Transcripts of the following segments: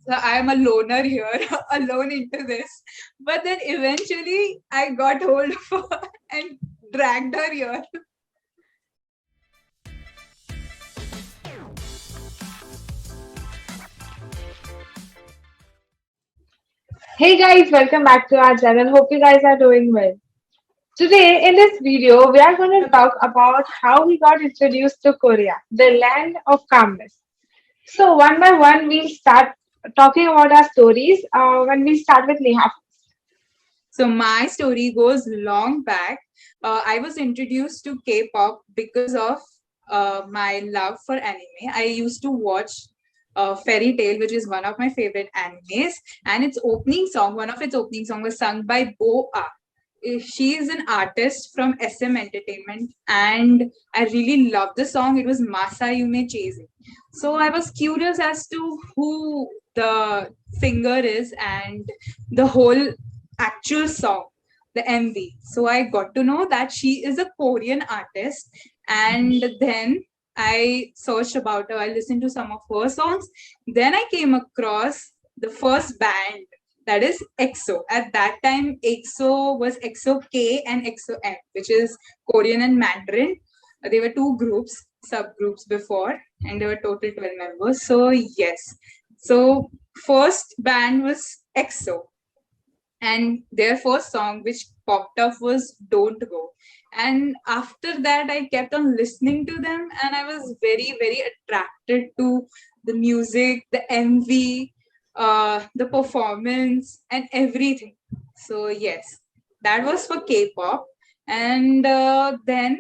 So I am a loner here, alone into this. But then eventually I got hold of her and dragged her here. Hey guys, welcome back to our channel. Hope you guys are doing well. Today in this video, we are going to talk about how we got introduced to Korea, the land of calmness. So one by one, we'll start talking about our stories. When we start with Neha. So my story goes long back. I was introduced to K-pop because of my love for anime. I used to watch Fairy Tail, which is one of my favorite animes, and its opening song, one of its opening song, was sung by Boa. She is an artist from SM Entertainment, and I really love the song. It was Masayume Chasing. So I was curious as to who the singer is and the whole actual song, the MV. So I got to know that she is a Korean artist, and then I searched about her. I listened to some of her songs. Then I came across the first band, that is EXO. At that time, EXO was EXO K and EXO M, which is Korean and Mandarin. They were two groups, subgroups before, and there were total 12 members. So yes. So first band was EXO, and their first song which popped up was Don't Go. And after that I kept on listening to them, and I was very very attracted to the music, the MV, the performance and everything. So yes, that was for K-pop. And then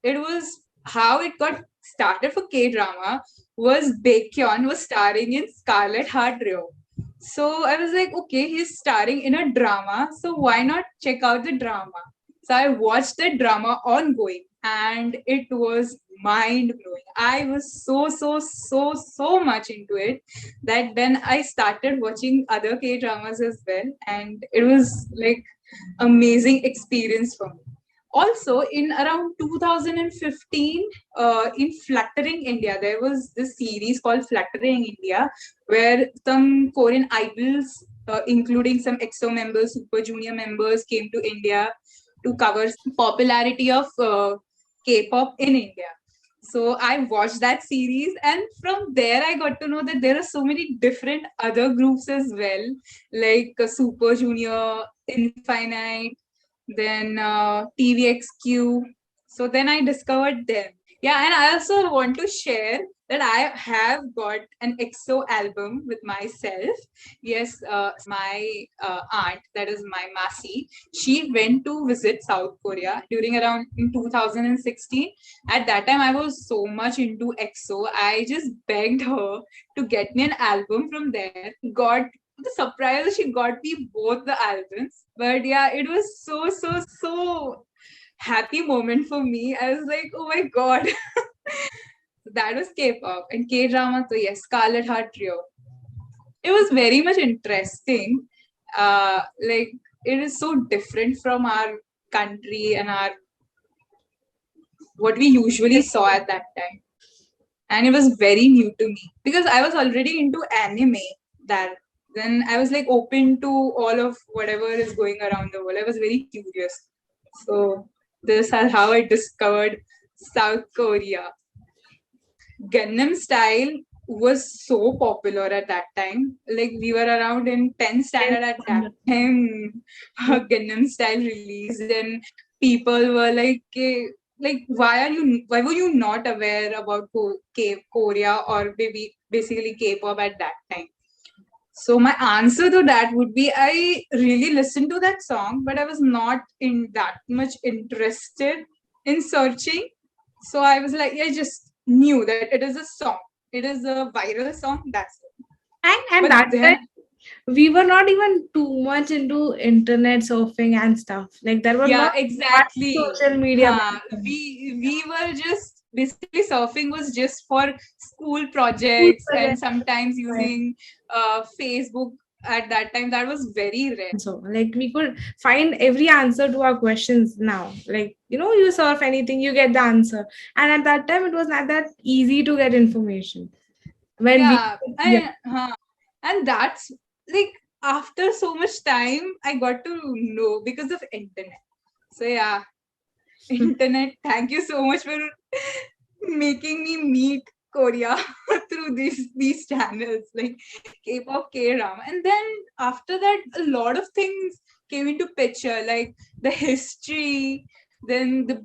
it was how it got started for K-drama was Baekhyun was starring in Scarlet Heart Ryeo. So I was like, okay, he's starring in a drama, so why not check out the drama? So I watched the drama ongoing, and it was mind blowing. I was so much into it that then I started watching other K dramas as well, and it was like amazing experience for me. Also, in around 2015, in Fluttering India, there was this series called Fluttering India, where some Korean idols, including some EXO members, Super Junior members, came to India to cover popularity of K-pop in India. So I watched that series, and from there I got to know that there are so many different other groups as well, like Super Junior, Infinite, then TVXQ. So then I discovered them. Yeah, and I also want to share that I have got an EXO album with myself. Yes, my aunt, that is my Masi, she went to visit South Korea during around in 2016. At that time, I was so much into EXO. I just begged her to get me an album from there. Got the surprise, she got me both the albums. But yeah, it was so happy moment for me. I was like, oh my god. That was K-pop and K-drama. So yes, Scarlet Heart Trio. It was very much interesting. Like it is so different from our country and our what we usually saw at that time. And it was very new to me because I was already into anime. That then I was like open to all of whatever is going around the world. I was very curious. So this is how I discovered South Korea. Gangnam Style was so popular at that time. Like we were around in 10th standard at that time. Gangnam Style released, and people were like, like why were you not aware about Korea or maybe basically K-pop at that time? So my answer to that would be I really listened to that song, but I was not in that much interested in searching. So I was like, I just knew that it is a song. It is a viral song. That's it. And But that time then, we were not even too much into internet surfing and stuff. Like there was yeah, not much exactly. social media back Huh. then. We were just basically surfing was just for school School projects and project. sometimes Right. using Facebook. At that time, that was very rare. So like we could find every answer to our questions now. Like you surf anything, you get the answer. And at that time, it was not that easy to get information. When we Yeah, yeah. And that's like after so much time I got to know because of internet. So yeah, internet, thank you so much for making me meet Korea through these channels like K-pop, K-drama. And then after that, a lot of things came into picture, like the history, then the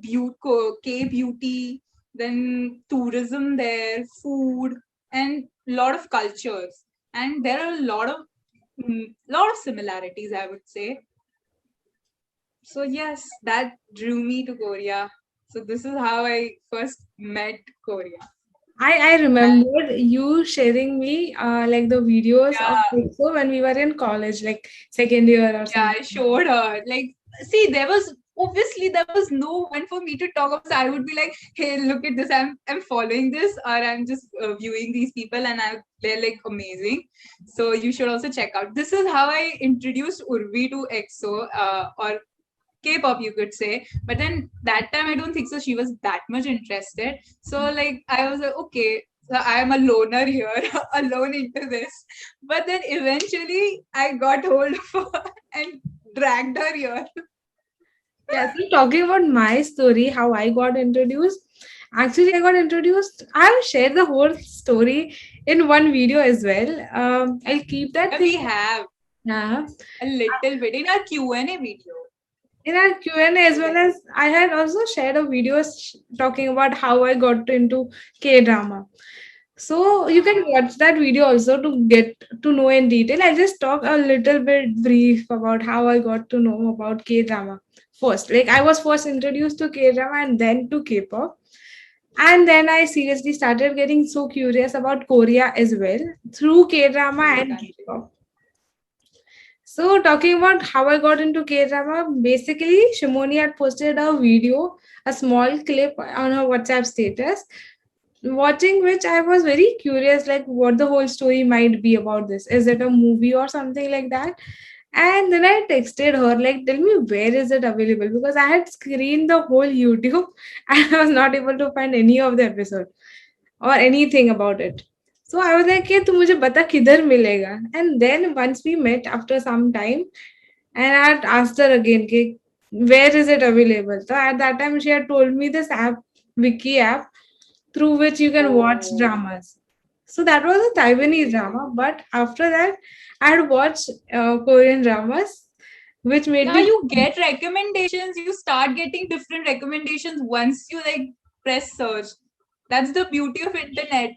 K-beauty, then tourism there, food, and lot of cultures. And there are a lot of similarities, I would say. So yes, that drew me to Korea. So this is how I first met Korea. I And remembered you sharing me like the videos of yeah, EXO when we were in college, like second year or yeah, something. I showed her. Like, see, there was obviously there was no one for me to talk about. So I would be like, hey, look at this. I'm following this, or I'm just viewing these people, and they're like amazing. So you should also check out. This is how I introduced Urvi to EXO, or K-pop, you could say. But then that time, I don't think so. She was that much interested. So like, I was like, okay, so I am a loner here, alone into this. But then eventually, I got hold of her and dragged her here. Yeah, so talking about my story, how I got introduced. Actually, I got introduced. I'll share the whole story in one video as well. I'll keep that Yeah, thing. we have Yeah. a little bit in our Q&A video. In our Q&A, as well as I had also shared a video talking about how I got into K drama. So you can watch that video also to get to know in detail. I'll just talk a little bit brief about how I got to know about K drama first. Like I was first introduced to K drama and then to K-pop. And then I seriously started getting so curious about Korea as well through K drama Favorite and country. K-pop. So talking about how I got into K-drama, basically Shimoni had posted a video, a small clip on her WhatsApp status, watching which I was very curious, like what the whole story might be about this. Is it a movie or something like that? And then I texted her, like, tell me where is it available? Because I had screened the whole YouTube and I was not able to find any of the episode or anything about it. So I was like, "ये तू मुझे बता किधर मिलेगा?" And then once we met after some time, and I had asked her again, कि, where is it available? So at that time she had told me this app, Wiki app, through which you can watch Oh. dramas. So that was a Taiwanese drama, but after that I had watched Korean dramas, which made Yeah, me. you get recommendations. You start getting different recommendations once you like press search. That's the beauty of internet.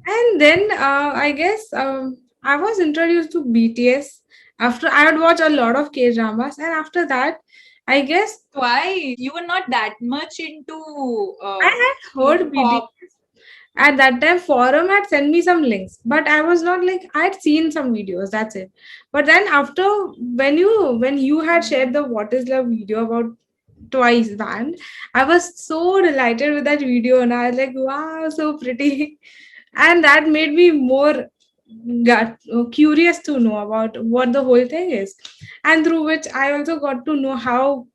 And then I guess I was introduced to BTS after I had watched a lot of K dramas, and after that, I guess Why? You were not that much into I had heard pop. BTS at that time. Forum had sent me some links, but I was not like I had seen some videos. That's it. But then after when you had shared the What Is Love video about Twice band, I was so delighted with that video, and I was like, wow, so pretty. And that made me more curious to know about what the whole thing is, and through which I also got to know how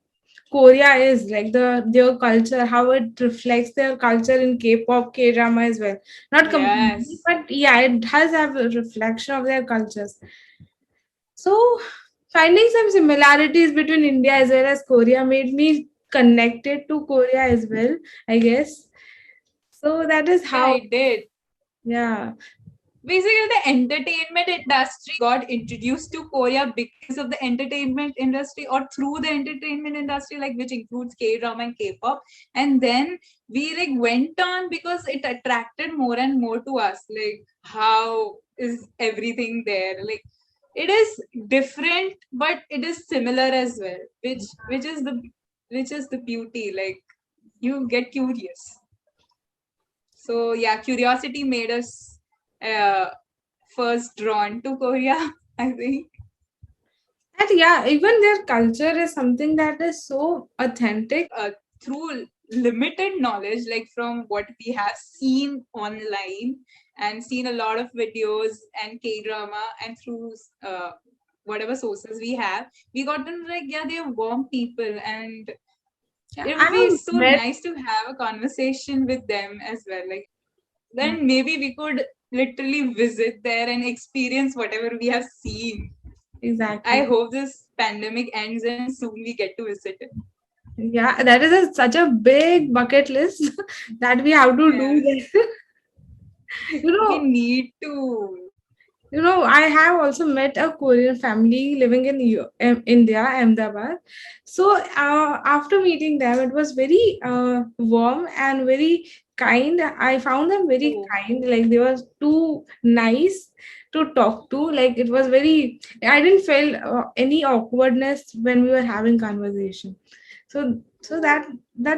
Korea is like their culture, how it reflects their culture in K-pop, K-drama as well. Not completely, Yes. but yeah, it does have a reflection of their cultures. So finding some similarities between India as well as Korea made me connected to Korea as well, I guess. So that is Yeah, how, it did. yeah. Basically, the entertainment industry got introduced to Korea because of the entertainment industry or through the entertainment industry, like which includes K drama and K pop. And then we like went on because it attracted more and more to us. Like, how is everything there? Like, it is different, but it is similar as well, which is the beauty. Like, you get curious. So yeah, curiosity made us uh, first drawn to Korea, I think. And yeah, even their culture is something that is so authentic. Through limited knowledge, like from what we have seen online and seen a lot of videos and K drama, and through whatever sources we have, we got to know like, yeah, they're warm people, and Yeah, it I would be have so met. nice to have a conversation with them as well. Like, then maybe we could literally visit there and experience whatever we have seen. Exactly. I hope this pandemic ends and soon we get to visit it. Yeah, that is such a big bucket list that we have to do Yes. this. You We know, need to. I have also met a Korean family living in India, Ahmedabad. So after meeting them, it was very warm and very kind. I found them very Oh, kind. Like they were too nice to talk to. Like it was very. I didn't feel any awkwardness when we were having conversation. So that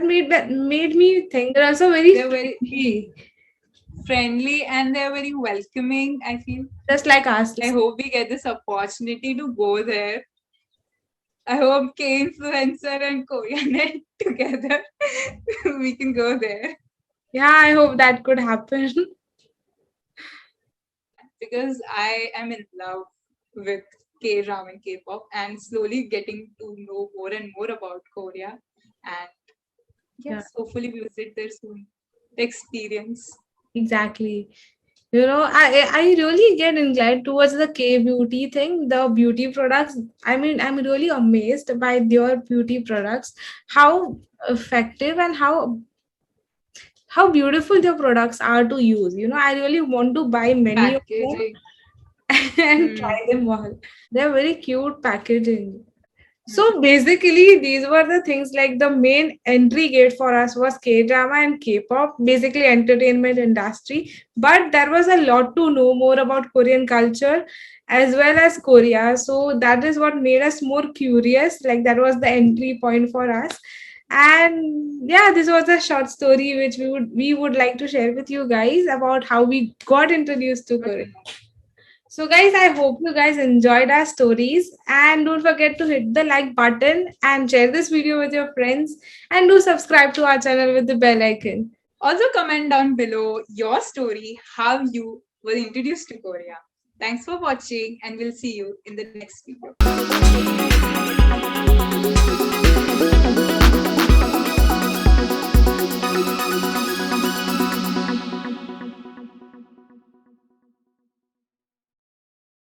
made me think they're also very they're very friendly, friendly and they're very welcoming, I feel. just like us. I hope we get this opportunity to go there. I hope K Influencer and Koreanet together we can go there. Yeah, I hope that could happen. Because I am in love with K drama and K-pop and slowly getting to know more and more about Korea. And Yeah, yes, hopefully we visit there soon. The experience. exactly. I really get inclined towards the K beauty thing, the beauty products. I mean, I'm really amazed by their beauty products, how effective and how beautiful their products are to use. I really want to buy many of them Packaging. and try Hmm. them all. They're very cute packaging. So basically, these were the things, like the main entry gate for us was K drama and K pop, basically entertainment industry. But there was a lot to know more about Korean culture as well as Korea. So that is what made us more curious. Like that was the entry point for us. And yeah, this was a short story which we would like to share with you guys about how we got introduced to Korea. So, guys, I hope you guys enjoyed our stories. And don't forget to hit the like button and share this video with your friends. And do subscribe to our channel with the bell icon. Also, comment down below your story, how you were introduced to Korea. Thanks for watching, and we'll see you in the next video.